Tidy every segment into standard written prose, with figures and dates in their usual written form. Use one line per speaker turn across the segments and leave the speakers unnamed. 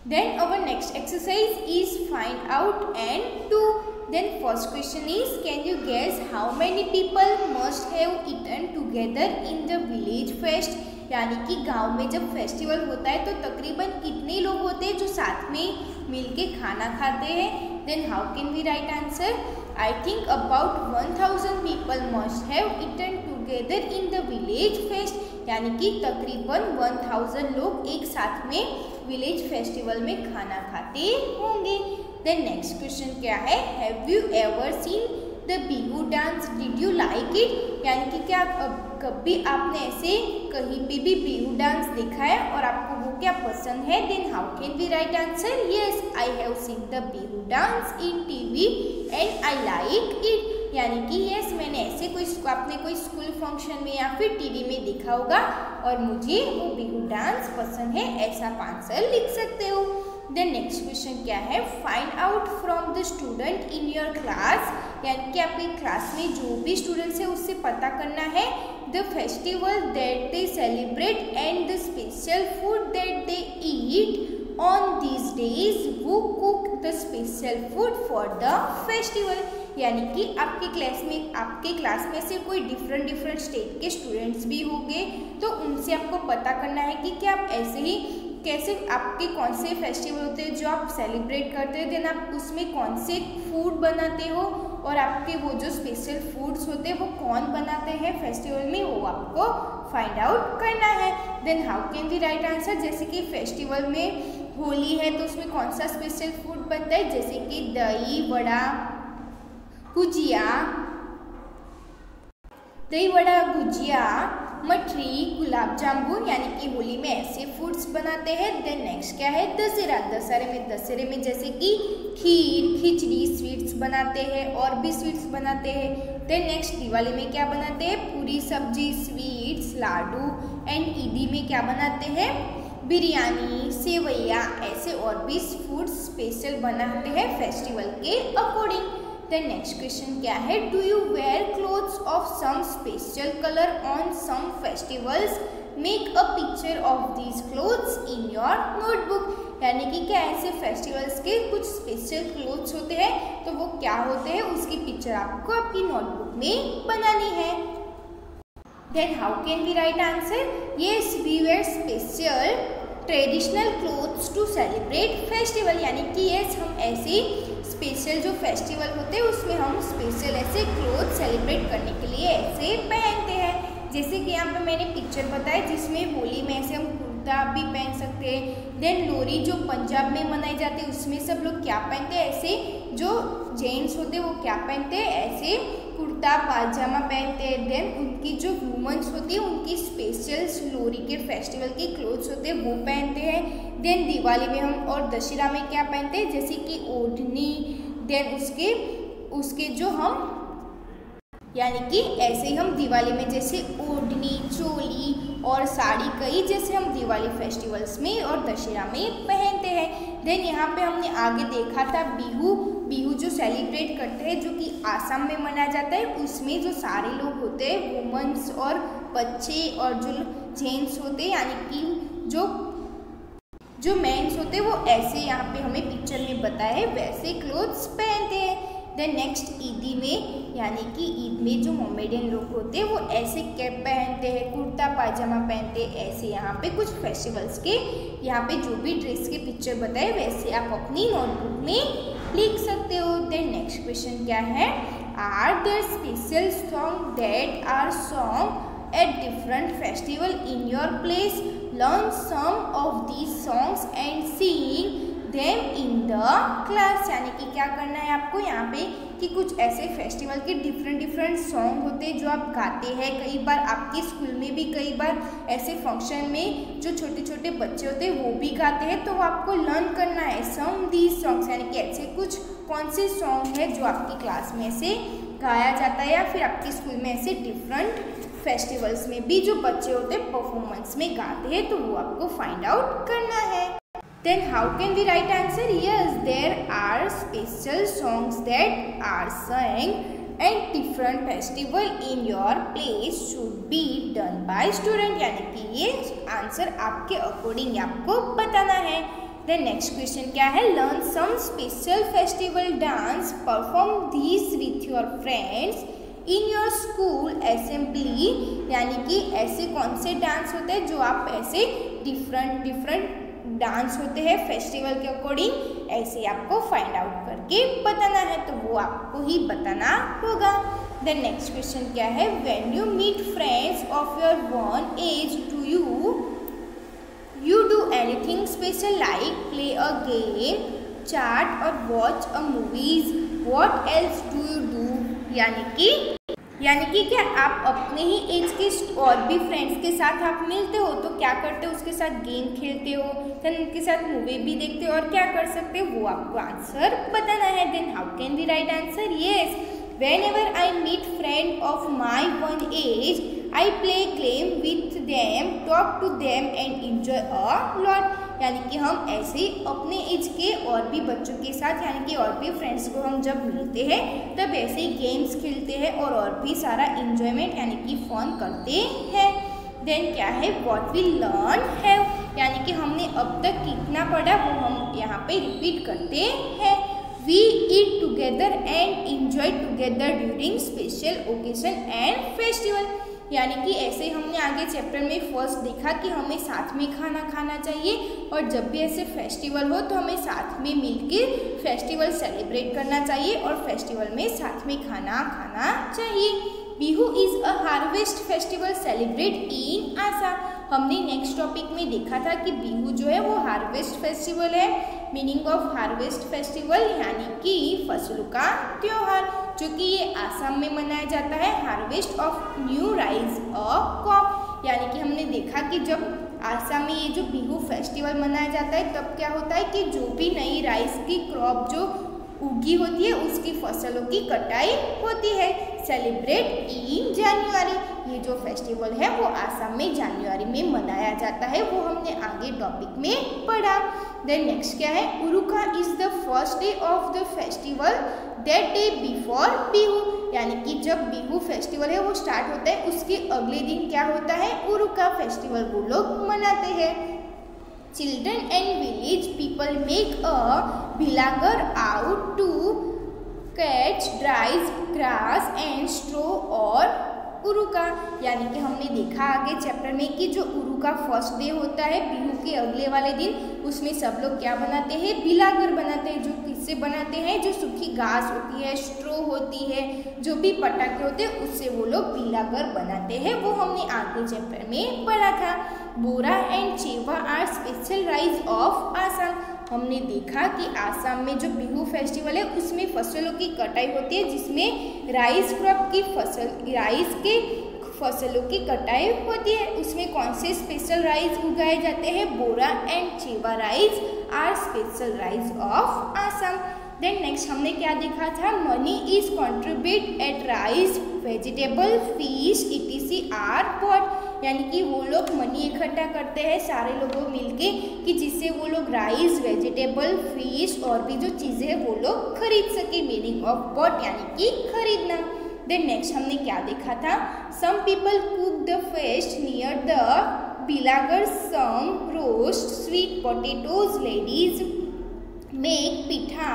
Then our next exercise is find out and do. Then first question is, can you guess how many people must have eaten together in the village fest? यानी कि गांव में जब festival होता है तो तकरीबन कितने लोग होते हैं जो साथ में मिलके खाना खाते हैं? Then how can we write answer? I think about 1000 people must have eaten together in the village fest. यानी कि तकरीबन 1000 लोग एक साथ में विलेज फेस्टिवल में खाना खाते होंगे। देन नेक्स्ट क्वेश्चन क्या है? Have you ever seen the Bihu dance? Did you like it? यानी कि क्या कभी आपने ऐसे कहीं पे भी बिहू डांस देखा है और आपको वो क्या पसंद है? Then how can we write answer? Yes, I have seen the Bihu dance in TV and I like it. यानी कि यस, मैंने ऐसे आपने कोई स्कूल फंक्शन में या फिर टीवी में देखा होगा और मुझे वो बिहू डांस पसंद है, ऐसा आप आंसर लिख सकते हो। देन नेक्स्ट क्वेश्चन क्या है? Find out from the student in your class. यानी कि आपकी क्लास में जो भी स्टूडेंट्स है उससे पता करना है the festival that they celebrate and the special food that they eat on these days. वो cook the special food for the festival. यानी कि आपके क्लास में से कोई डिफरेंट स्टेट के स्टूडेंट्स भी होंगे, तो उनसे आपको पता करना है कि क्या आप ऐसे ही कैसे आपके कौन से फेस्टिवल होते हैं जो आप सेलिब्रेट करते हैं, देन आप उसमें कौन से फूड बनाते हो और आपके वो जो स्पेशल फूड्स होते हैं वो कौन बनाते हैं फेस्टिवल में, वो आपको फाइंड आउट करना है। Then how can we write answer? जैसे कि फेस्टिवल में होली है तो उसमें कौन सा स्पेशल फूड बनता है, जैसे कि दही वड़ा, गुजिया, मठरी, गुलाब जामुन, यानी कि होली में ऐसे फूड्स बनाते हैं। देन नेक्स्ट क्या है? दशहरे में जैसे कि खीर, खिचड़ी, स्वीट्स बनाते हैं और भी स्वीट्स बनाते हैं। देन नेक्स्ट दिवाली में क्या बनाते हैं? पूरी सब्जी, स्वीट्स, लाडू। एंड ईदी में क्या बनाते हैं? बिरयानी, सेवैया, ऐसे और भी फूड्स स्पेशल बनाते हैं फेस्टिवल के अकॉर्डिंग। देन नेक्स्ट क्वेश्चन क्या है? Do you wear clothes of some special colour on some festivals? Make a picture of these clothes in your notebook. यानी कि क्या ऐसे फेस्टिवल्स के कुछ स्पेशल क्लोथ्स होते हैं, तो वो क्या होते हैं उसकी पिक्चर आपको आपकी नोटबुक में बनानी है। Then how can we write answer? Yes, we wear special traditional clothes to celebrate festival. यानी कि यस, हम ऐसे स्पेशल जो फेस्टिवल होते हैं उसमें हम स्पेशल ऐसे क्लोथ सेलिब्रेट करने के लिए ऐसे पहनते हैं। जैसे कि यहाँ पे मैंने पिक्चर बताया जिसमें होली में ऐसे हम कुर्ता भी पहन सकते हैं। देन लोहड़ी जो पंजाब में मनाई जाती है उसमें सब लोग क्या पहनते हैं, ऐसे जो जेंट्स होते हैं वो क्या पहनते हैं, ऐसे कुर्ता पायजामा पहनते हैं। देन उनकी जो वुमेन्स होती है उनकी स्पेशल लोहड़ी के फेस्टिवल के क्लोथ्स होते हैं वो पहनते हैं। देन दिवाली में हम और दशहरा में क्या पहनते हैं, जैसे कि ओढ़नी। देन उसके जो हम यानी कि ऐसे ही हम दिवाली में जैसे ओढ़नी, चोली और साड़ी कई जैसे हम दिवाली फेस्टिवल्स में और दशहरा में पहनते हैं। देन यहाँ पे हमने आगे देखा था बिहू जो सेलिब्रेट करते हैं जो कि आसाम में मनाया जाता है। उसमें जो सारे लोग होते हैं वुमेन्स और बच्चे और जो जेंट्स होते हैं, यानी कि जो मेंस होते हैं वो ऐसे यहाँ पे हमें पिक्चर में बताया है वैसे क्लोथ्स पहनते हैं। देन नेक्स्ट ईदी में, यानी कि ईद में जो मोमेडियन लोग होते हैं वो ऐसे कैप पहनते हैं, कुर्ता पायजामा पहनते हैं। ऐसे यहाँ पे कुछ फेस्टिवल्स के यहाँ पे जो भी ड्रेस के पिक्चर बताए वैसे आप अपनी नोटबुक में लिख सकते हो। देन नेक्स्ट क्वेश्चन क्या है? Are there special song that are song at different festival in your place? Learn some of these songs and sing them in the class. यानी कि क्या करना है आपको यहाँ पे कि कुछ ऐसे फेस्टिवल के डिफरेंट सॉन्ग होते हैं जो आप गाते हैं। कई बार आपके स्कूल में भी कई बार ऐसे फंक्शन में जो छोटे छोटे बच्चे होते हैं वो भी गाते हैं, तो वो आपको लर्न करना है सम दीज सॉन्ग्स। यानी कि ऐसे कुछ कौन से सॉन्ग है जो आपकी क्लास में से गाया जाता है या फिर आपके स्कूल में ऐसे डिफरेंट फेस्टिवल्स में भी जो बच्चे होते हैं परफॉर्मेंस में गाते हैं, तो वो आपको फाइंड आउट करना है। Then how can we write answer? Yes, there are special songs that are sung at different festival in your place should be done by student। यानी कि ये आंसर आपके अकॉर्डिंग आपको बताना है। देन नेक्स्ट क्वेश्चन क्या है, learn some special festival dance, perform these with your friends in your school assembly. यानी कि ऐसे कौन से डांस होते हैं जो आप ऐसे डिफरेंट डांस होते हैं फेस्टिवल के अकॉर्डिंग, ऐसे आपको फाइंड आउट करके बताना है, तो वो आपको ही बताना होगा। देन नेक्स्ट क्वेश्चन क्या है, when you meet friends of your one age do you do anything special like play a game, chat और watch a movies, what else do you do. यानी कि क्या आप अपने ही एज के और भी फ्रेंड्स के साथ आप मिलते हो तो क्या करते हो, उसके साथ गेम खेलते हो, देन उनके साथ मूवी भी देखते हो, और क्या कर सकते हो वो आपको आंसर बताना है। Then how can we write answer, yes, whenever I meet friend of my one age, I play game with them, talk to them and enjoy a lot। यानी कि हम ऐसे अपने एज के और भी बच्चों के साथ, यानी कि और भी फ्रेंड्स को हम जब मिलते हैं तब ऐसे ही गेम्स खेलते हैं और भी सारा इंजॉयमेंट यानी कि फन करते हैं। देन क्या है, व्हाट वी लर्न है, यानी कि हमने अब तक कितना पढ़ा वो हम यहाँ पे रिपीट करते हैं। We eat together and enjoy together during special occasion and festival। यानी कि ऐसे हमने आगे चैप्टर में फर्स्ट देखा कि हमें साथ में खाना खाना चाहिए, और जब भी ऐसे फेस्टिवल हो तो हमें साथ में मिलकर फेस्टिवल सेलिब्रेट करना चाहिए और फेस्टिवल में साथ में खाना खाना चाहिए। Bihu is a harvest festival celebrate in Assam. हमने नेक्स्ट टॉपिक में देखा था कि बिहू जो है वो हार्वेस्ट फेस्टिवल है। मीनिंग ऑफ हार्वेस्ट फेस्टिवल यानी कि फसलों का त्योहार, जो कि ये आसाम में मनाया जाता है। Harvest of new rice crop, यानी कि हमने देखा कि जब आसाम में ये जो बिहू फेस्टिवल मनाया जाता है तब क्या होता है कि जो भी नई राइस की क्रॉप जो उगी होती है उसकी फसलों की कटाई होती है। सेलिब्रेट इन जनवरी, ये जो फेस्टिवल है वो आसाम में जनवरी में मनाया जाता है, वो हमने आगे टॉपिक में पढ़ा। देन नेक्स्ट क्या है, Uruka is the first day of the festival that day before Bihu. यानी कि जब बिहू फेस्टिवल है वो स्टार्ट होता है उसके अगले दिन क्या होता है, उरुका फेस्टिवल वो लोग मनाते हैं। Children and village people make a villager out to catch dry grass and straw और उरुका। यानी कि हमने देखा आगे चैप्टर में कि जो उरुका फर्स्ट डे होता है बिहू के अगले वाले दिन, उसमें सब लोग क्या बनाते हैं, बिलागर बनाते हैं। जो किससे बनाते हैं, जो सूखी घास होती है, स्ट्रो होती है, जो भी पटाखे होते हैं उससे वो लोग बिलागर बनाते हैं, वो हमने आगे चैप्टर में पढ़ा था। Bora and chewa are special rice of Assam. हमने देखा कि आसाम में जो बिहू फेस्टिवल है उसमें फसलों की कटाई होती है, जिसमें राइस क्रॉप की फसल, राइस के फसलों की कटाई होती है। उसमें कौन से स्पेशल राइस उगाए जाते हैं, bora and chewa rice are special rice of Assam. Then next हमने क्या देखा था, money is contribute at rice vegetable fish etc are bought. यानी कि वो लोग मनी इकट्ठा करते हैं सारे लोगों मिलके कि जिससे वो लोग राइस, वेजिटेबल, फिश और भी जो चीज़ें हैं वो लोग खरीद सके। मीनिंग ऑफ बॉट यानी कि खरीदना। देन नेक्स्ट हमने क्या देखा था, some people cook the feast near the बिलागर, some roast sweet potatoes, ladies make pitha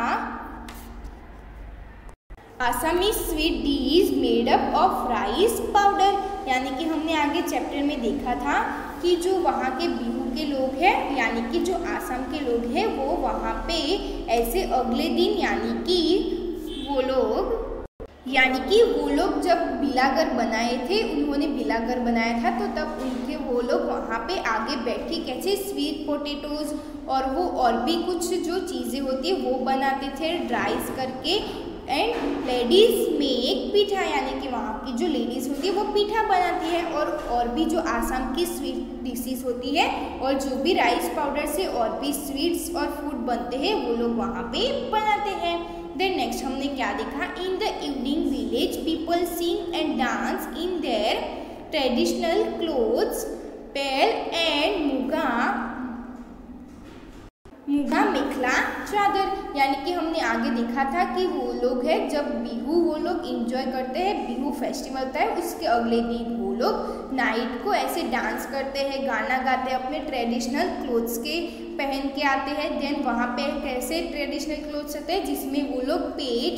Assamese sweet dish made up of rice powder. यानी कि हमने आगे चैप्टर में देखा था कि जो वहाँ के बिहू के लोग हैं, यानी कि जो आसाम के लोग हैं, वो वहाँ पे ऐसे अगले दिन यानी कि वो लोग जब बिलागर बनाए थे, उन्होंने बिलागर बनाया था, तो तब उनके वो लोग वहाँ पे आगे बैठ के कैसे स्वीट पोटैटोज और वो और भी कुछ जो चीज़ें होती है वो बनाते थे ड्राइस करके। एंड लेडीज़ मेक पिठा, यानी कि वहाँ की जो लेडीज़ होती है वो पिठा बनाती है, और भी जो आसाम की स्वीट डिशेस होती है और जो भी राइस पाउडर से और भी स्वीट्स और फूड बनते हैं वो लोग वहाँ पे बनाते हैं। देन नेक्स्ट हमने क्या देखा, in the evening village people sing and dance in their traditional clothes, pale and muga mekhela chador. यानी कि हमने आगे देखा था कि वो लोग हैं जब बिहू वो लोग इंजॉय करते हैं, बिहू फेस्टिवल होता है उसके अगले दिन वो लोग नाइट को ऐसे डांस करते हैं, गाना गाते हैं, अपने ट्रेडिशनल क्लोथ्स के पहन के आते हैं। देन वहाँ पे कैसे ट्रेडिशनल क्लोथ्स होते हैं जिसमें वो लोग पेट,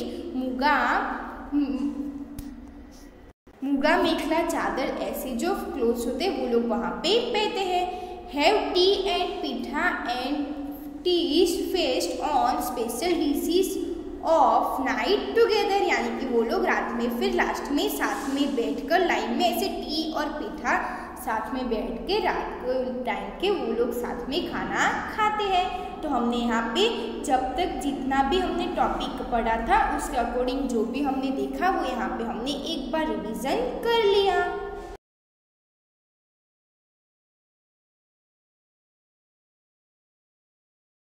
मुगा, मेखला, चादर ऐसे जो क्लोथ्स होते हैं वो लोग वहाँ पे पहनते हैं। Have tea and pitha and teas feast on special dishes of night together, यानी कि वो लोग रात में फिर लास्ट में साथ में बैठकर लाइन में ऐसे टी और पिठा साथ में बैठ के रात को टाइम के वो लोग साथ में खाना खाते हैं। तो हमने यहाँ पे जब तक जितना भी हमने टॉपिक पढ़ा था उसके अकॉर्डिंग जो भी हमने देखा वो यहाँ पे हमने एक बार रिवीजन कर लिया।